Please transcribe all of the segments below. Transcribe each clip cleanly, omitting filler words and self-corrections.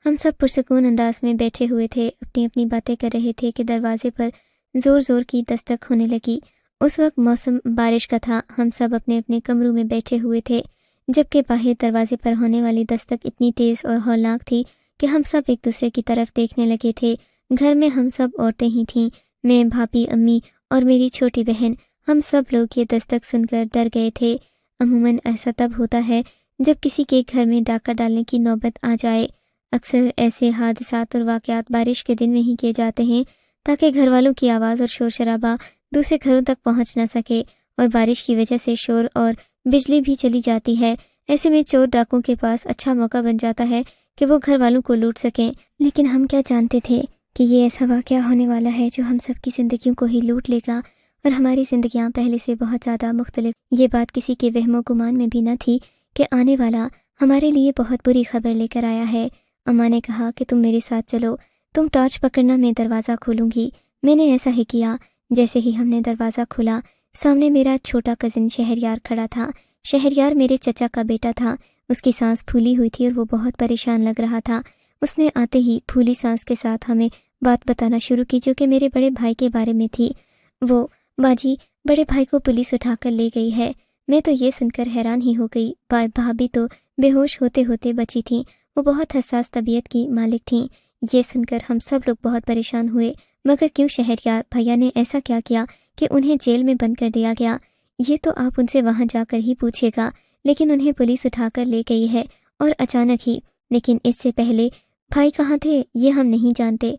ہم سب پرسکون انداز میں بیٹھے ہوئے تھے، اپنی اپنی باتیں کر رہے تھے کہ دروازے پر زور زور کی دستک ہونے لگی۔ اس وقت موسم بارش کا تھا، ہم سب اپنے اپنے کمروں میں بیٹھے ہوئے تھے، جبکہ باہر دروازے پر ہونے والی دستک اتنی تیز اور ہولناک تھی کہ ہم سب ایک دوسرے کی طرف دیکھنے لگے تھے۔ گھر میں ہم سب عورتیں ہی تھیں، میں، بھابھی، امی اور میری چھوٹی بہن۔ ہم سب لوگ یہ دستک سن کر ڈر گئے تھے۔ عموماً ایسا تب ہوتا ہے جب کسی کے گھر میں ڈاکہ ڈالنے کی نوبت آ جائے۔ اکثر ایسے حادثات اور واقعات بارش کے دن میں ہی کیے جاتے ہیں تاکہ گھر والوں کی آواز اور شور شرابہ دوسرے گھروں تک پہنچ نہ سکے، اور بارش کی وجہ سے شور اور بجلی بھی چلی جاتی ہے۔ ایسے میں چور ڈاکوں کے پاس اچھا موقع بن جاتا ہے کہ وہ گھر والوں کو لوٹ سکیں۔ لیکن ہم کیا جانتے تھے کہ یہ ایسا واقعہ ہونے والا ہے جو ہم سب کی زندگیوں کو ہی لوٹ لے گا، اور ہماری زندگیاں پہلے سے بہت زیادہ مختلف۔ یہ بات کسی کے وہم و گمان میں بھی نہ تھی کہ آنے والا ہمارے لیے بہت بری خبر لے کر آیا ہے۔ اماں نے کہا کہ تم میرے ساتھ چلو، تم ٹارچ پکڑنا، میں دروازہ کھولوں گی۔ میں نے ایسا ہی کیا۔ جیسے ہی ہم نے دروازہ کھولا، سامنے میرا چھوٹا کزن شہریار کھڑا تھا۔ شہریار میرے چچا کا بیٹا تھا۔ اس کی سانس پھولی ہوئی تھی اور وہ بہت پریشان لگ رہا تھا۔ اس نے آتے ہی پھولی سانس کے ساتھ ہمیں بات بتانا شروع کی جو کہ میرے بڑے بھائی کے بارے میں تھی۔ وہ باجی، بڑے بھائی کو پولیس اٹھا کر لے گئی ہے۔ میں تو یہ سن کر حیران ہی ہو گئی۔ بھابھی تو بے ہوش ہوتے ہوتے بچی تھیں۔ وہ بہت حساس طبیعت کی مالک تھیں۔ یہ سن کر ہم سب لوگ بہت پریشان ہوئے۔ مگر کیوں شہریار بھیا نے ایسا کیا کیا کہ انہیں جیل میں بند کر دیا گیا؟ یہ تو آپ ان سے وہاں جا کر ہی پوچھے گا۔ لیکن انہیں پولیس اٹھا کر لے گئی ہے، اور اچانک ہی۔ لیکن اس سے پہلے بھائی کہاں تھے یہ ہم نہیں جانتے،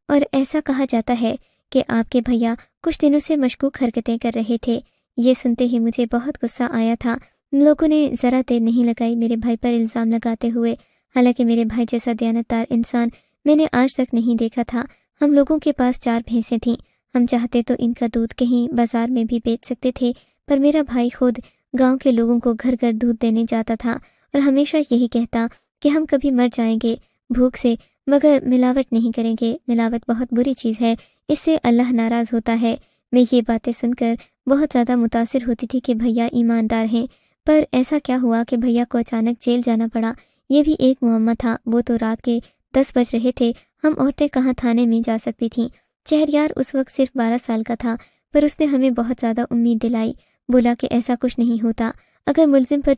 اور ایسا کہا جاتا ہے کہ آپ کے بھیا کچھ دنوں سے مشکوک حرکتیں کر رہے تھے۔ یہ سنتے ہی مجھے بہت غصہ آیا تھا۔ لوگوں نے ذرا دیر نہیں لگائی میرے بھائی پر الزام لگاتے ہوئے، حالانکہ میرے بھائی جیسا دیانتدار انسان میں نے آج تک نہیں دیکھا تھا۔ ہم لوگوں کے پاس 4 بھینسیں تھیں، ہم چاہتے تو ان کا دودھ کہیں بازار میں بھی بیچ سکتے تھے، پر میرا بھائی خود گاؤں کے لوگوں کو گھر گھر دودھ دینے جاتا تھا، اور ہمیشہ یہی کہتا کہ ہم کبھی مر جائیں گے بھوک سے مگر ملاوٹ نہیں کریں گے، ملاوٹ بہت بری چیز ہے، اس سے اللہ ناراض ہوتا ہے۔ میں یہ باتیں سن کر بہت زیادہ متاثر ہوتی تھی کہ بھیا ایماندار ہیں، پر ایسا کیا ہوا کہ بھیا کو اچانک جیل جانا پڑا؟ یہ بھی ایک معمہ تھا۔ وہ تو رات کے 10 بج رہے تھے، ہم عورتیں کہاں تھانے میں جا سکتی تھیں؟ شہریار اس وقت صرف 12 سال کا تھا، پر اس نے ہمیں بہت زیادہ امید دلائی۔ بولا کہ ایسا کچھ نہیں ہوتا، اگر ملزم پر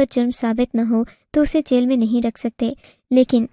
جرم ثابت نہ ہو تو اسے جیل میں نہیں رکھ سکتے۔ لیکن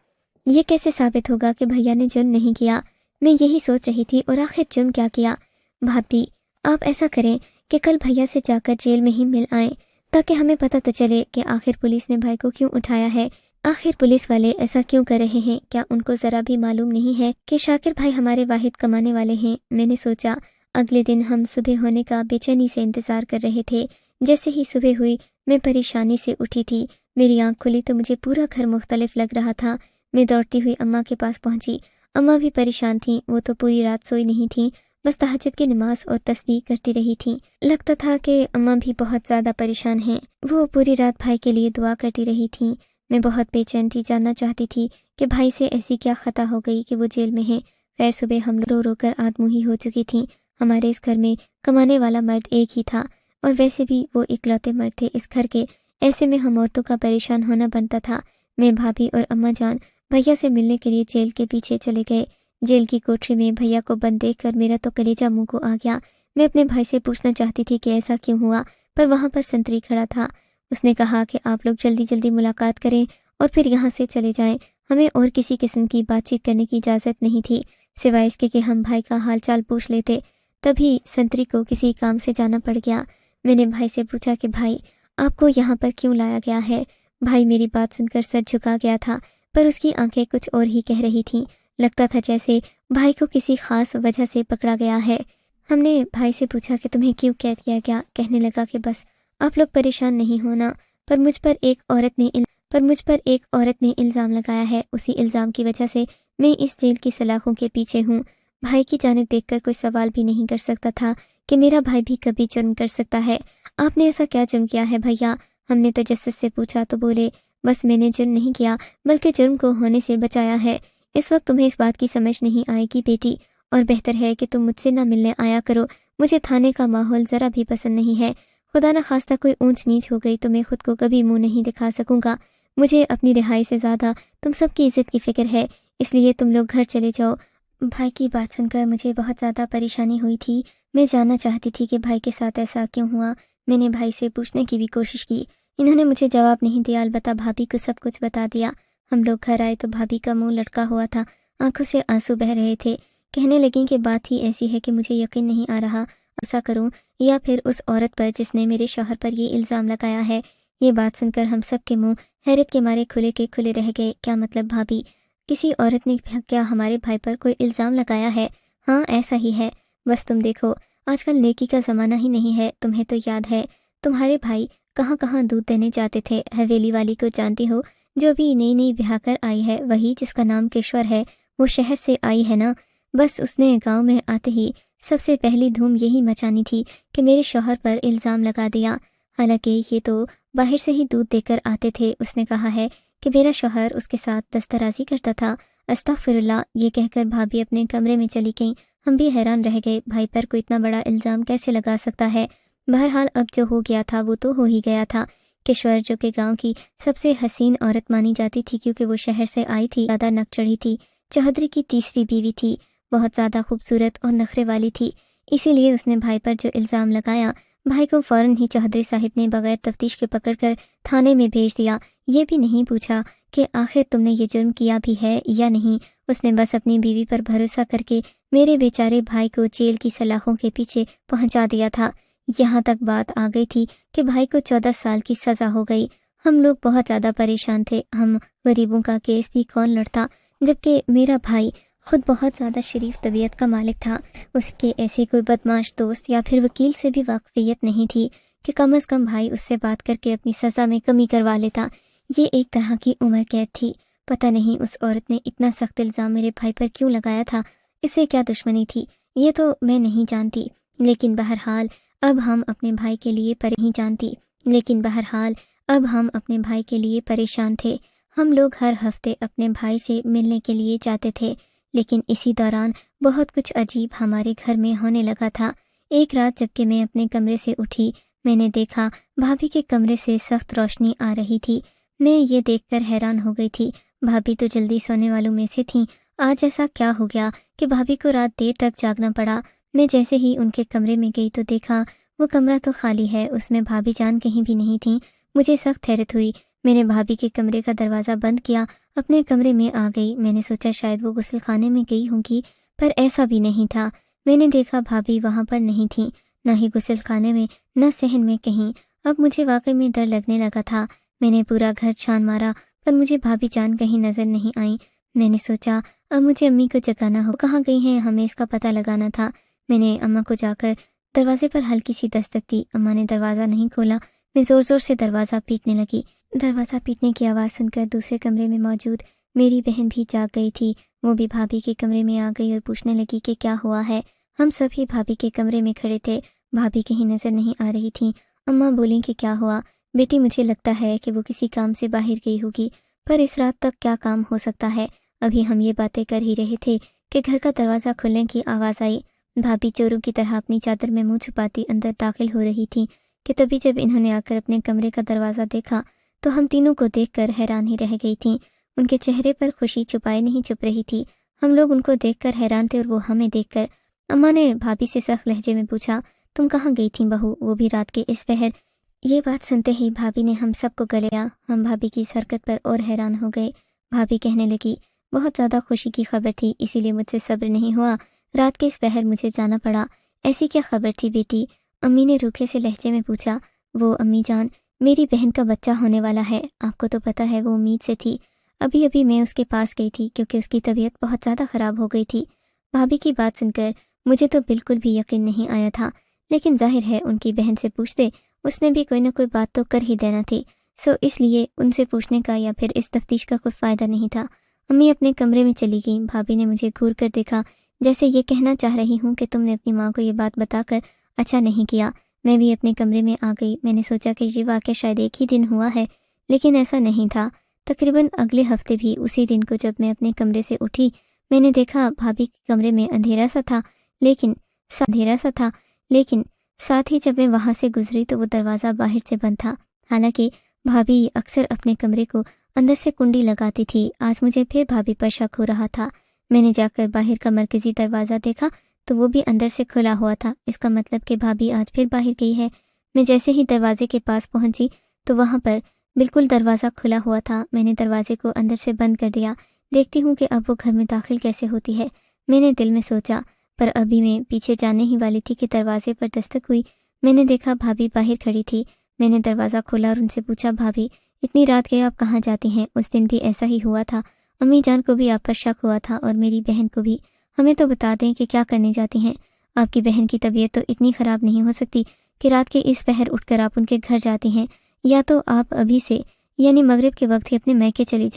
یہ کیسے ثابت ہوگا کہ بھیا نے جرم نہیں کیا؟ میں یہی سوچ رہی تھی، اور آخر جرم کیا کیا؟ بھابھی، آپ ایسا کریں کہ کل بھیا سے جا کر جیل میں ہی مل آئیں، تاکہ ہمیں پتہ تو چلے کہ آخر پولیس نے بھائی کو کیوں اٹھایا ہے، آخر پولیس والے ایسا کیوں کر رہے ہیں؟ کیا ان کو ذرا بھی معلوم نہیں ہے کہ شاکر بھائی ہمارے واحد کمانے والے ہیں؟ میں نے سوچا۔ اگلے دن ہم صبح ہونے کا بے چینی سے انتظار کر رہے تھے۔ جیسے ہی صبح ہوئی میں پریشانی سے اٹھی تھی۔ میری آنکھ کھلی تو مجھے پورا گھر مختلف لگ رہا تھا۔ میں دوڑتی ہوئی اماں کے پاس پہنچی۔ اماں بھی پریشان تھیں، وہ تو پوری رات سوئی نہیں تھیں، بس تہجد کی نماز اور تسبیح کرتی رہی تھیں۔ لگتا تھا کہ اماں بھی بہت زیادہ پریشان ہیں۔ وہ پوری رات بھائی کے لیے دعا کرتی رہی تھیں۔ میں بہت بے چین تھی، جاننا چاہتی تھی کہ بھائی سے ایسی کیا خطا ہو گئی کہ وہ جیل میں ہیں۔ خیر صبح ہم رو رو کر آدموہی ہو چکی تھیں۔ ہمارے اس گھر میں کمانے والا مرد ایک ہی تھا، اور ویسے بھی وہ اکلوتے مرد تھے اس گھر کے۔ ایسے میں ہم عورتوں کا پریشان ہونا بنتا تھا۔ میں، بھابھی اور اماں جان بھیا سے ملنے کے لیے جیل کے پیچھے چلے گئے۔ جیل کی کوٹری میں بھیا کو بند دیکھ کر میرا تو کلیجہ منہ کو آ گیا۔ میں اپنے بھائی سے پوچھنا چاہتی تھی کہ ایسا کیوں ہوا، پر وہاں پر سنتری کھڑا تھا۔ اس نے کہا کہ آپ لوگ جلدی جلدی ملاقات کریں اور پھر یہاں سے چلے جائیں۔ ہمیں اور کسی قسم کی بات چیت کرنے کی اجازت نہیں تھی، سوائے اس کے کہ ہم بھائی کا حال چال پوچھ لیتے۔ تبھی سنتری کو کسی کام سے جانا پڑ گیا۔ میں نے بھائی سے پوچھا کہ بھائی، آپ کو یہاں پر کیوں لایا گیا ہے؟ بھائی میری بات سن کر سر جھکا گیا تھا، پر اس کی آنکھیں کچھ اور ہی کہہ رہی تھیں۔ لگتا تھا جیسے بھائی کو کسی خاص وجہ سے پکڑا گیا ہے۔ ہم نے بھائی سے پوچھا کہ تمہیں کیوں قید کیا گیا؟ کہنے لگا کہ بس آپ لوگ پریشان نہیں ہونا، پر مجھ پر ایک عورت نے الزام لگایا ہے، اسی الزام کی وجہ سے میں اس جیل کی سلاخوں کے پیچھے ہوں۔ بھائی کی جانب دیکھ کر کوئی سوال بھی نہیں کر سکتا تھا کہ میرا بھائی بھی کبھی جرم کر سکتا ہے۔ آپ نے ایسا کیا جرم کیا ہے بھیا؟ ہم نے تجسس سے پوچھا تو بولے، بس میں نے جرم نہیں کیا بلکہ جرم کو ہونے سے بچایا ہے۔ اس وقت تمہیں اس بات کی سمجھ نہیں آئے گی بیٹی، اور بہتر ہے کہ تم مجھ سے نہ ملنے آیا کرو۔ مجھے تھانے کا ماحول ذرا بھی پسند نہیں ہے۔ خدا نہ خواستہ کوئی اونچ نیچ ہو گئی تو میں خود کو کبھی منہ نہیں دکھا سکوں گا۔ مجھے اپنی رہائی سے زیادہ تم سب کی عزت کی فکر ہے، اس لیے تم لوگ گھر چلے جاؤ۔ بھائی کی بات سن کر مجھے بہت زیادہ پریشانی ہوئی تھی۔ میں جاننا چاہتی تھی کہ بھائی کے ساتھ ایسا کیوں ہوا۔ میں نے بھائی سے پوچھنے کی بھی کوشش کی، انہوں نے مجھے جواب نہیں دیا، البتہ بھابھی کو سب کچھ بتا دیا۔ ہم لوگ گھر آئے تو بھابھی کا منہ لٹکا ہوا تھا، آنکھوں سے آنسو بہہ رہے تھے۔ کہنے لگیں کہ بات ہی ایسی ہے کہ مجھے یقین نہیں آ رہا ایسا کروں یا پھر اس عورت پر جس نے میرے شوہر پر یہ الزام لگایا ہے۔ یہ بات سن کر ہم سب کے منہ حیرت کے مارے کھلے کے کھلے رہ گئے۔ کیا مطلب بھابھی؟ کسی عورت نے کیا ہمارے بھائی پر کوئی الزام لگایا ہے؟ ہاں ایسا ہی ہے، بس تم دیکھو آج کل نیکی کا زمانہ ہی نہیں ہے۔ تمہیں تو یاد ہے تمہارے بھائی کہاں کہاں دودھ دینے جاتے تھے۔ حویلی والی کو جانتی ہو جو بھی نئی نئی بیاہ کر آئی ہے، وہی جس کا نام کشور ہے، وہ شہر سے آئی ہے نا؟ بس اس نے گاؤں میں آتے ہی سب سے پہلی دھوم یہی مچانی تھی کہ میرے شوہر پر الزام لگا دیا، حالانکہ یہ تو باہر سے ہی دودھ دے کر آتے تھے۔ اس نے کہا ہے کہ میرا شوہر اس کے ساتھ دسترازی کرتا تھا۔ استغفر اللہ، یہ کہہ کر بھابھی اپنے کمرے میں چلی گئیں۔ ہم بھی حیران رہ گئے، بھائی پر کوئی اتنا بڑا الزام کیسے لگا سکتا ہے؟ بہرحال اب جو ہو گیا تھا وہ تو ہو ہی گیا تھا۔ کشور جو کہ گاؤں کی سب سے حسین عورت مانی جاتی تھی کیونکہ وہ شہر سے آئی تھی، زیادہ نک چڑھی تھی، چودھری کی تیسری بیوی تھی، بہت زیادہ خوبصورت اور نخرے والی تھی، اسی لیے اس نے بھائی پر جو الزام لگایا، بھائی کو فوراً ہی چودھری صاحب نے بغیر تفتیش کے پکڑ کر تھانے میں بھیج دیا۔ یہ بھی نہیں پوچھا کہ آخر تم نے یہ جرم کیا بھی ہے یا نہیں۔ اس نے بس اپنی بیوی پر بھروسہ کر کے میرے بیچارے بھائی کو جیل کی سلاخوں کے پیچھے پہنچا دیا تھا۔ یہاں تک بات آ گئی تھی کہ بھائی کو 14 سال کی سزا ہو گئی۔ ہم لوگ بہت زیادہ پریشان تھے، ہم غریبوں کا کیس بھی کون لڑتا، جبکہ میرا بھائی خود بہت زیادہ شریف طبیعت کا مالک تھا۔ اس کے ایسے کوئی بدماش دوست یا پھر وکیل سے بھی واقفیت نہیں تھی کہ کم از کم بھائی اس سے بات کر کے اپنی سزا میں کمی کروا لیتا۔ یہ ایک طرح کی عمر قید تھی۔ پتہ نہیں اس عورت نے اتنا سخت الزام میرے بھائی پر کیوں لگایا تھا، اسے کیا دشمنی تھی، یہ تو میں نہیں جانتی، لیکن بہرحال اب ہم اپنے بھائی کے لیے پریشان تھے۔ ہم لوگ ہر ہفتے اپنے بھائی سے ملنے کے لیے جاتے تھے، لیکن اسی دوران بہت کچھ عجیب ہمارے گھر میں ہونے لگا تھا۔ ایک رات جب کہ میں اپنے کمرے سے اٹھی، میں نے دیکھا بھابھی کے کمرے سے سخت روشنی آ رہی تھی۔ میں یہ دیکھ کر حیران ہو گئی تھی، بھابھی تو جلدی سونے والوں میں سے تھیں، آج ایسا کیا ہو گیا کہ بھابھی کو رات دیر تک جاگنا پڑا۔ میں جیسے ہی ان کے کمرے میں گئی تو دیکھا وہ کمرہ تو خالی ہے، اس میں بھابھی جان کہیں بھی نہیں تھیں۔ مجھے سخت حیرت ہوئی، میں نے بھابھی کے کمرے کا دروازہ بند کیا، اپنے کمرے میں آ گئی۔ میں نے سوچا شاید وہ غسل خانے میں گئی ہوں گی، پر ایسا بھی نہیں تھا۔ میں نے دیکھا بھابھی وہاں پر نہیں تھیں، نہ ہی غسل خانے میں، نہ صحن میں کہیں۔ اب مجھے واقعی میں ڈر لگنے لگا تھا۔ میں نے پورا گھر چھان مارا پر مجھے بھابھی جان کہیں نظر نہیں آئیں۔ میں نے سوچا اب مجھے امی کو جگانا ہو، کہاں گئی ہیں، ہمیں اس کا پتہ لگانا تھا۔ میں نے اماں کو جا کر دروازے پر ہلکی سی دستک دی، اماں نے دروازہ نہیں کھولا۔ میں زور زور سے دروازہ پیٹنے لگی۔ دروازہ پیٹنے کی آواز سن کر دوسرے کمرے میں موجود میری بہن بھی جاگ گئی تھی، وہ بھی بھابھی کے کمرے میں آ گئی اور پوچھنے لگی کہ کیا ہوا ہے۔ ہم سب ہی بھابھی کے کمرے میں کھڑے تھے، بھابھی کہیں نظر نہیں آ رہی تھیں۔ اماں بولیں کہ کیا ہوا بیٹی، مجھے لگتا ہے کہ وہ کسی کام سے باہر گئی ہوگی، پر اس رات تک کیا کام ہو سکتا ہے۔ ابھی ہم یہ باتیں کر ہی رہے تھے کہ گھر کا دروازہ کھلنے کی آواز آئی۔ بھابھی چوروں کی طرح اپنی چادر میں منہ چھپاتی اندر داخل ہو رہی تھیں کہ تبھی جب انہوں نے آ کر اپنے کمرے کا دروازہ دیکھا تو ہم تینوں کو دیکھ کر حیران ہی رہ گئی تھیں۔ ان کے چہرے پر خوشی چھپائے نہیں چھپ رہی تھی۔ ہم لوگ ان کو دیکھ کر حیران تھے اور وہ ہمیں دیکھ کر۔ اماں نے بھابھی سے سخت لہجے میں پوچھا، تم کہاں گئی تھیں بہو، وہ بھی رات کے اس پہر؟ یہ بات سنتے ہی بھابھی نے ہم سب کو گلے لیا۔ ہم بھابھی کی اس حرکت پر اور حیران ہو گئے۔ بھابھی کہنے لگی، بہت زیادہ خوشی کی خبر تھی، اسی لیے مجھ سے صبر نہیں ہوا، رات کے اس پہر مجھے جانا پڑا۔ ایسی کیا خبر تھی بیٹی؟ امی نے روکھے سے لہجے میں پوچھا۔ وہ امی جان، میری بہن کا بچہ ہونے والا ہے، آپ کو تو پتہ ہے وہ امید سے تھی، ابھی میں اس کے پاس گئی تھی کیونکہ اس کی طبیعت بہت زیادہ خراب ہو گئی تھی۔ بھابھی کی بات سن کر مجھے تو بالکل بھی یقین نہیں آیا تھا، لیکن ظاہر ہے ان کی بہن سے پوچھتے اس نے بھی کوئی نہ کوئی بات تو کر ہی دینا تھی، سو اس لیے ان سے پوچھنے کا یا پھر اس تفتیش کا کوئی فائدہ نہیں تھا۔ امی اپنے کمرے میں چلی گئیں۔ بھابھی نے مجھے گھور کر دیکھا جیسے یہ کہنا چاہ رہی ہوں کہ تم نے اپنی ماں کو یہ بات بتا کر اچھا نہیں کیا۔ میں بھی اپنے کمرے میں آ گئی۔ میں نے سوچا کہ یہ واقعہ شاید ایک ہی دن ہوا ہے، لیکن ایسا نہیں تھا۔ تقریباً اگلے ہفتے بھی اسی دن کو جب میں اپنے کمرے سے اٹھی، میں نے دیکھا بھابھی کے کمرے میں اندھیرا سا تھا، لیکن ساتھ ہی جب میں وہاں سے گزری تو وہ دروازہ باہر سے بند تھا۔ حالانکہ بھابھی اکثر اپنے کمرے کو اندر سے کنڈی لگاتی تھی۔ آج مجھے پھر بھابھی پر شک ہو رہا تھا۔ میں نے جا کر باہر کا مرکزی دروازہ دیکھا تو وہ بھی اندر سے کھلا ہوا تھا۔ اس کا مطلب کہ بھابھی آج پھر باہر گئی ہے۔ میں جیسے ہی دروازے کے پاس پہنچی تو وہاں پر بالکل دروازہ کھلا ہوا تھا۔ میں نے دروازے کو اندر سے بند کر دیا۔ دیکھتی ہوں کہ اب وہ گھر میں داخل کیسے ہوتی ہے۔ میں نے دل میں سوچا، پر ابھی میں پیچھے جانے ہی والی تھی کہ دروازے پر دستک ہوئی۔ میں نے دیکھا بھابھی باہر کھڑی تھی۔ میں نے دروازہ کھولا اور ان سے پوچھا، بھابھی اتنی رات کے آپ کہاں جاتی ہیں؟ اس دن بھی ایسا ہی ہوا تھا، امی جان کو بھی آپ پر شک ہوا تھا اور میری بہن کو بھی۔ ہمیں تو بتا دیں کہ کیا کرنے جاتی ہیں؟ آپ کی بہن کی طبیعت تو اتنی خراب نہیں ہو سکتی کہ رات کے اس پہر اٹھ کر آپ ان کے گھر جاتی ہیں، یا تو آپ ابھی سے یعنی مغرب کے وقت ہی اپنے میکے چلی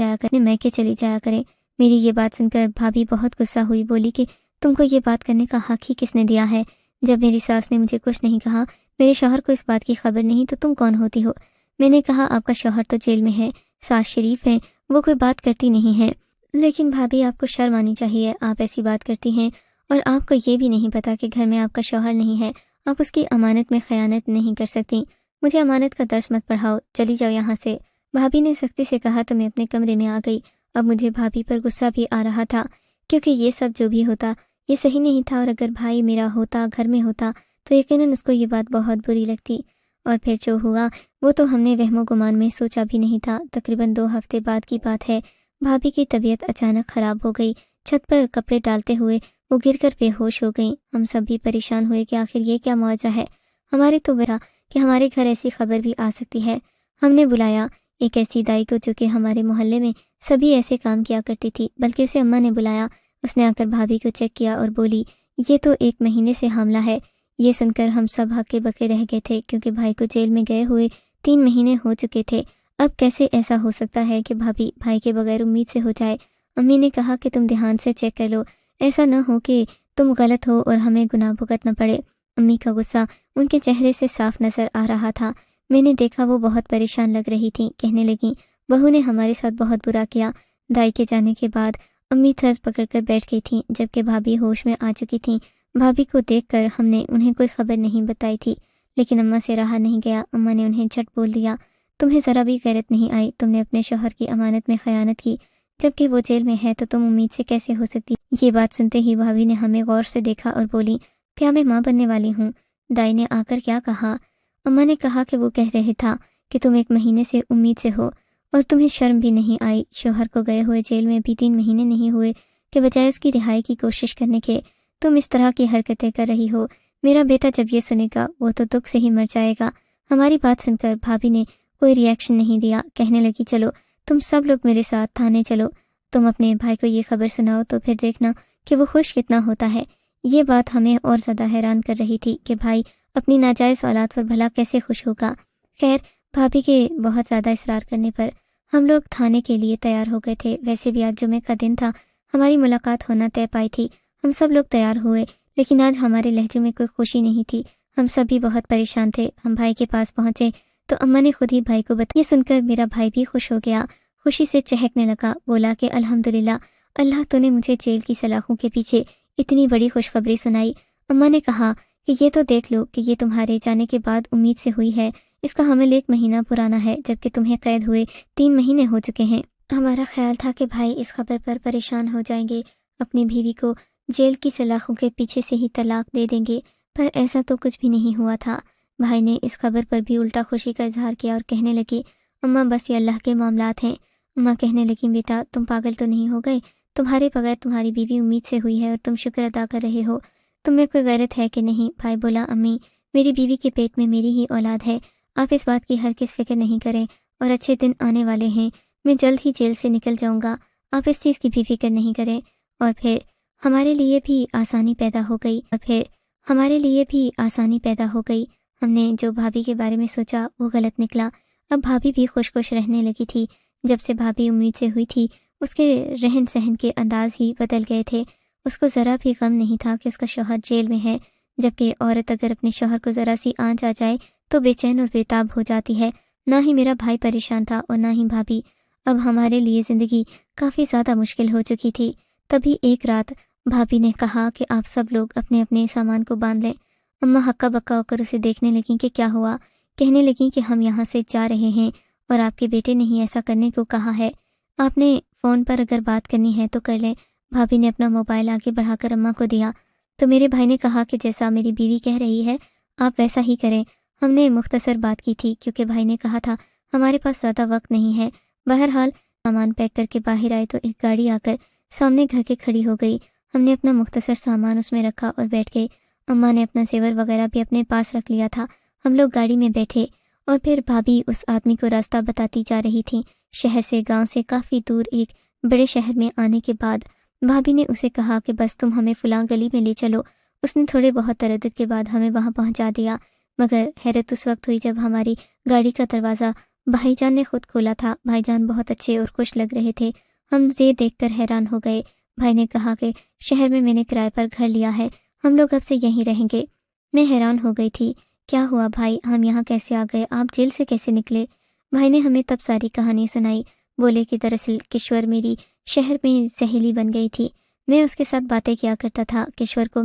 جایا کریں۔ میری یہ بات سن کر بھابھی بہت غصہ ہوئی، بولی کہ تم کو یہ بات کرنے کا حق ہی کس نے دیا ہے؟ جب میری ساس نے مجھے کچھ نہیں کہا، میرے شوہر کو اس بات کی خبر نہیں، تو تم کون ہوتی ہو؟ میں نے کہا، آپ کا شوہر تو جیل میں ہے، ساس شریف ہیں، وہ کوئی بات کرتی نہیں ہیں۔ لیکن بھابھی آپ کو شرم آنی چاہیے، آپ ایسی بات کرتی ہیں، اور آپ کو یہ بھی نہیں پتا کہ گھر میں آپ کا شوہر نہیں ہے، آپ اس کی امانت میں خیانت نہیں کر سکتی۔ مجھے امانت کا درس مت پڑھاؤ، چلی جاؤ یہاں سے۔ بھابھی نے سختی سے کہا تو میں اپنے کمرے میں آ گئی۔ اب مجھے بھابھی پر غصہ بھی آ رہا تھا، کیونکہ یہ سب جو بھی ہوتا یہ صحیح نہیں تھا، اور اگر بھائی میرا ہوتا، گھر میں ہوتا، تو یقیناً اس کو یہ بات بہت بری لگتی۔ اور پھر جو ہوا وہ تو ہم نے وہم و گمان میں سوچا بھی نہیں تھا۔ تقریباً 2 ہفتے بعد کی بات ہے، بھابھی کی طبیعت اچانک خراب ہو گئی۔ چھت پر کپڑے ڈالتے ہوئے وہ گر کر بے ہوش ہو گئیں۔ ہم سب بھی پریشان ہوئے کہ آخر یہ کیا معجزہ ہے۔ ہمارے تو وہ تھا کہ ہمارے گھر ایسی خبر بھی آ سکتی ہے۔ ہم نے بلایا ایک ایسی دائی کو جو کہ ہمارے محلے میں سبھی ایسے کام کیا کرتی تھی، بلکہ اسے اماں نے بلایا۔ اس نے آ کر بھابھی کو چیک کیا اور بولی، یہ تو 1 مہینے سے حاملہ ہے۔ یہ سن کر ہم سب ہکے بکے رہ گئے تھے، کیونکہ بھائی کو جیل میں گئے ہوئے 3 مہینے ہو چکے تھے۔ اب کیسے ایسا ہو سکتا ہے کہ بھابھی بھائی کے بغیر امید سے ہو جائے؟ امی نے کہا کہ تم دھیان سے چیک کر لو، ایسا نہ ہو کہ تم غلط ہو اور ہمیں گناہ بھگتنا پڑے۔ امی کا غصہ ان کے چہرے سے صاف نظر آ رہا تھا۔ میں نے دیکھا وہ بہت پریشان لگ رہی تھیں۔ کہنے لگیں، بہو نے ہمارے ساتھ بہت برا کیا۔ دائی کے جانے کے بعد امی سر پکڑ کر بیٹھ گئی تھیں، جبکہ بھابھی ہوش میں آ چکی تھیں۔ بھابھی کو دیکھ کر ہم نے انہیں کوئی خبر نہیں بتائی تھی، لیکن اماں سے رہا نہیں گیا۔ اماں نے انہیں جھٹ بول دیا، تمہیں ذرا بھی غیرت نہیں آئی؟ تم نے اپنے شوہر کی امانت میں خیانت کی، جبکہ وہ جیل میں ہے، تو تم امید سے کیسے ہو سکتی؟ یہ بات سنتے ہی بھابھی نے ہمیں غور سے دیکھا اور بولی، کیا میں ماں بننے والی ہوں؟ دائی نے آ کر کیا کہا؟ اماں نے کہا کہ وہ کہہ رہے تھا کہ تم 1 مہینے سے امید سے ہو اور تمہیں شرم بھی نہیں آئی۔ شوہر کو گئے ہوئے جیل میں بھی 3 مہینے نہیں ہوئے کہ بجائے اس کی رہائی کی کوشش کرنے کے تم اس طرح کی حرکتیں کر رہی ہو۔ میرا بیٹا جب یہ سنے گا وہ تو دکھ سے ہی مر جائے گا۔ ہماری بات سن کر بھابھی نے کوئی ری ایکشن نہیں دیا۔ کہنے لگی، چلو تم سب لوگ میرے ساتھ تھانے چلو، تم اپنے بھائی کو یہ خبر سناؤ تو پھر دیکھنا کہ وہ خوش کتنا ہوتا ہے۔ یہ بات ہمیں اور زیادہ حیران کر رہی تھی کہ بھائی اپنی ناجائز اولاد پر بھلا کیسے خوش ہوگا۔ خیر، بھابھی کے بہت زیادہ اصرار کرنے پر ہم لوگ تھانے کے لیے تیار ہو گئے تھے۔ ویسے بھی آج جمعے کا دن تھا، ہماری ملاقات ہونا طے پائی تھی۔ ہم سب لوگ تیار ہوئے، لیکن آج ہمارے لہجوں میں کوئی خوشی نہیں تھی۔ ہم سب بھی بہت پریشان تھے۔ ہم بھائی کے پاس پہنچے تو اماں نے خود ہی بھائی کو بتایا۔ یہ سن کر میرا بھائی بھی خوش ہو گیا، خوشی سے چہکنے لگا، بولا کہ الحمدللہ، اللہ تو نے مجھے جیل کی سلاخوں کے پیچھے اتنی بڑی خوشخبری سنائی۔ اماں نے کہا کہ یہ تو دیکھ لو کہ یہ تمہارے جانے کے بعد امید سے ہوئی ہے، اس کا حمل 1 مہینہ پرانا ہے، جبکہ تمہیں قید ہوئے 3 مہینے ہو چکے ہیں۔ ہمارا خیال تھا کہ بھائی اس خبر پر پریشان ہو جائیں گے، اپنی بیوی کو جیل کی سلاخوں کے پیچھے سے ہی طلاق دے دیں گے، پر ایسا تو کچھ بھی نہیں ہوا تھا۔ بھائی نے اس خبر پر بھی الٹا خوشی کا اظہار کیا اور کہنے لگی، اماں بس یہ اللہ کے معاملات ہیں۔ اماں کہنے لگی، بیٹا تم پاگل تو نہیں ہو گئے؟ تمہارے بغیر تمہاری بیوی امید سے ہوئی ہے اور تم شکر ادا کر رہے ہو، تم میں کوئی غیرت ہے کہ نہیں؟ بھائی بولا، امی میری بیوی کے پیٹ میں میری ہی اولاد ہے، آپ اس بات کی ہرگز فکر نہیں کریں، اور اچھے دن آنے والے ہیں، میں جلد ہی جیل سے نکل جاؤں گا، آپ اس چیز کی بھی فکر نہیں کریں۔ اور پھر ہمارے لیے بھی آسانی پیدا ہو گئی۔ ہم نے جو بھابھی کے بارے میں سوچا وہ غلط نکلا۔ اب بھابھی بھی خوش خوش رہنے لگی تھی۔ جب سے بھابھی امید سے ہوئی تھی اس کے رہن سہن کے انداز ہی بدل گئے تھے۔ اس کو ذرا بھی غم نہیں تھا کہ اس کا شوہر جیل میں ہے، جبکہ عورت اگر اپنے شوہر کو ذرا سی آنچ آ جائے تو بے چین اور بےتاب ہو جاتی ہے۔ نہ ہی میرا بھائی پریشان تھا اور نہ ہی بھابھی۔ اب ہمارے لیے زندگی کافی زیادہ مشکل ہو چکی تھی۔ تبھی ایک رات بھابھی نے کہا کہ آپ سب لوگ اپنے اپنے سامان کو باندھ لیں۔ اماں ہکا بکا ہو کر اسے دیکھنے لگیں کہ کیا ہوا۔ کہنے لگیں کہ ہم یہاں سے جا رہے ہیں اور آپ کے بیٹے نے ہی ایسا کرنے کو کہا ہے۔ آپ نے فون پر اگر بات کرنی ہے تو کر لیں۔ بھابھی نے اپنا موبائل آگے بڑھا کر اماں کو دیا تو میرے بھائی نے کہا کہ جیسا میری بیوی کہہ رہی ہے آپ ویسا ہی کریں۔ ہم نے مختصر بات کی تھی کیونکہ بھائی نے کہا تھا ہمارے پاس زیادہ وقت نہیں ہے۔ بہرحال سامان پیک کر کے باہر آئے تو ایک گاڑی آ کر سامنے گھر کے کھڑی ہو گئی۔ ہم نے اپنا مختصر سامان اس میں رکھا اور بیٹھ گئے۔ اماں نے اپنا زیور وغیرہ بھی اپنے پاس رکھ لیا تھا۔ ہم لوگ گاڑی میں بیٹھے اور پھر بھابھی اس آدمی کو راستہ بتاتی جا رہی تھیں۔ شہر سے، گاؤں سے کافی دور ایک بڑے شہر میں آنے کے بعد بھابھی نے اسے کہا کہ بس تم ہمیں فلاں گلی میں لے چلو۔ اس نے تھوڑے بہت تردد کے بعد ہمیں وہاں پہنچا دیا، مگر حیرت اس وقت ہوئی جب ہماری گاڑی کا دروازہ بھائی جان نے خود کھولا تھا۔ بھائی جان بہت اچھے اور خوش لگ رہے تھے۔ ہم یہ دیکھ کر حیران ہو گئے۔ بھائی نے کہا کہ شہر میں نے کرائے پر گھر لیا ہے، ہم لوگ اب سے یہیں رہیں گے۔ میں حیران ہو گئی تھی، کیا ہوا بھائی، ہم یہاں کیسے آ گئے، آپ جیل سے کیسے نکلے؟ بھائی نے ہمیں تب ساری کہانی سنائی۔ بولے کہ دراصل کشور میری شہر میں سہیلی بن گئی تھی۔ میں اس کے ساتھ باتیں کیا کرتا تھا، کشور کو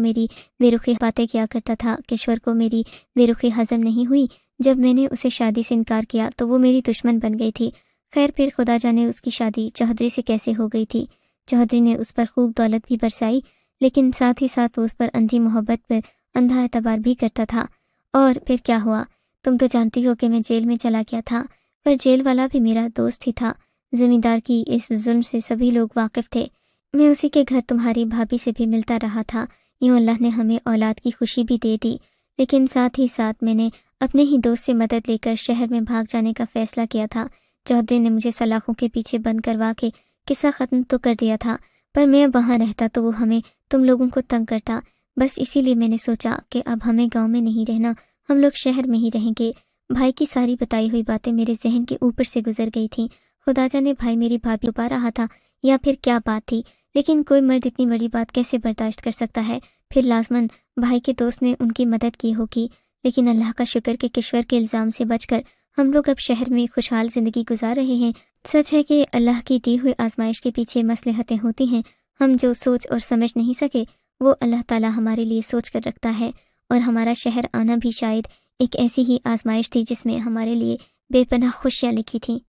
میری بے رخی ہضم نہیں ہوئی۔ جب میں نے اسے شادی سے انکار کیا تو وہ میری دشمن بن گئی تھی۔ خیر پھر خدا جانے اس کی شادی چودھری سے کیسے ہو گئی تھی۔ چودھری نے اس پر خوب دولت بھی برسائی، لیکن ساتھ ہی ساتھ وہ اس پر اندھی محبت پر اندھا اعتبار بھی کرتا تھا۔ اور پھر کیا ہوا تم تو جانتی ہو کہ میں جیل میں چلا گیا تھا، پر جیل والا بھی میرا دوست ہی تھا۔ زمیندار کی اس ظلم سے سبھی لوگ واقف تھے۔ میں اسی کے گھر تمہاری بھابھی سے بھی ملتا رہا تھا۔ یوں اللہ نے ہمیں اولاد کی خوشی بھی دے دی، لیکن ساتھ ہی ساتھ میں نے اپنے ہی دوست سے مدد لے کر شہر میں بھاگ جانے کا فیصلہ کیا تھا۔ چودھری نے مجھے سلاخوں کے پیچھے بند کروا کے قصہ ختم تو کر دیا تھا، پر میں اب وہاں رہتا تو وہ ہمیں تم لوگوں کو تنگ کرتا۔ بس اسی لیے میں نے سوچا کہ اب ہمیں گاؤں میں نہیں رہنا، ہم لوگ شہر میں ہی رہیں گے۔ بھائی کی ساری بتائی ہوئی باتیں میرے ذہن کے اوپر سے گزر گئی تھیں۔ خدا جانے بھائی میری بھابھی چھپا رہا تھا یا پھر کیا بات تھی، لیکن کوئی مرد اتنی بڑی بات کیسے برداشت کر سکتا ہے؟ پھر لازماً بھائی کے دوست نے ان کی مدد کی ہوگی، لیکن اللہ کا شکر کہ کشور کے الزام سے بچ کر ہم لوگ اب شہر میں خوشحال زندگی گزار رہے ہیں۔ سچ ہے کہ اللہ کی دی ہوئی آزمائش کے پیچھے مصلحتیں ہوتی ہیں، ہم جو سوچ اور سمجھ نہیں سکے وہ اللہ تعالیٰ ہمارے لیے سوچ کر رکھتا ہے، اور ہمارا شہر آنا بھی شاید ایک ایسی ہی آزمائش تھی جس میں ہمارے لیے بے پناہ خوشیاں لکھی تھیں۔